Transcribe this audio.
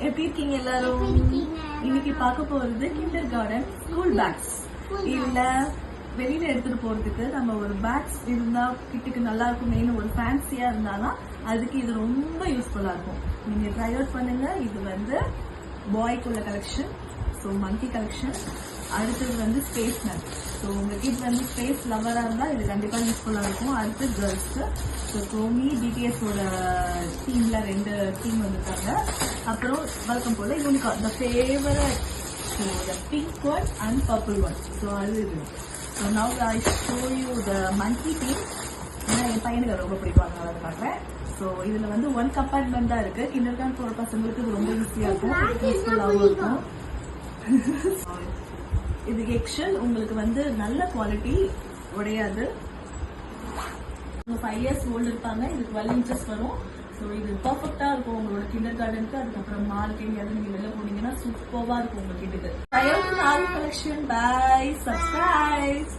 எப்படி இருக்கீங்க எல்லாரும்? இன்னைக்கு பார்க்க போறது கிண்டர் கார்டன் ஸ்கூல் பேக்ஸ். இதுல வெளியில எடுத்துட்டு போறதுக்கு நம்ம ஒரு பேக்ஸ் இருந்தா கிட்டுக்கு நல்லா இருக்குமேனு ஒரு ஃபேன்சியா இருந்தாலும் அதுக்கு இது ரொம்ப யூஸ்ஃபுல்லா இருக்கும். நீங்க ட்ரை அவுட் பண்ணுங்க. இது வந்து பாய்க்குள்ள கலெக்ஷன், ஸோ மங்கி கலெக்ஷன். அடுத்தது வந்து ஸ்பேஸ் மேன். ஸோ உங்க கிட் வந்து ஸ்பேஸ் லவரா இருந்தா இது கண்டிப்பா யூஸ்ஃபுல்லா இருக்கும். அடுத்து கேர்ள்ஸ்க்கு ஸோ டோமி டிடிஎஸோட டீம்ல 2 டீம் வந்துருக்காங்க. அப்புறம் வழக்கம் போல unicorn the favourite, so the pink one and purple one. So அது இது. So now I show you the monkey team. ஏன்னா என் பையனுக்கு ரொம்ப பிடிக்கும், அதனால அதை காட்டுறேன். ஸோ இதுல வந்து 1 கம்பார்ட்மெண்ட் தான் இருக்கு. கிண்டர்கார்டன் போற பசங்களுக்கு இது ரொம்ப ஈஸியா இருக்கும், யூஸ்ஃபுல்லாகவும் இருக்கும். இது எக்ஷல் உங்களுக்கு வந்து நல்ல குவாலிட்டி, உடையாது. 5 இயர்ஸ் ஓல்டு இருப்பாங்க. இது 12 inches வரும். ஸோ இது பர்ஃபெக்டா இருக்கும் உங்களோட கிண்டர் கார்டனுக்கு. அதுக்கப்புறம் மார்க் எங்கேயாவது நீங்க வெளில போனீங்கன்னா சூப்பர்வா இருக்கும் உங்க கிட்டுக்கு. கலெக்ஷன். By, subscribe.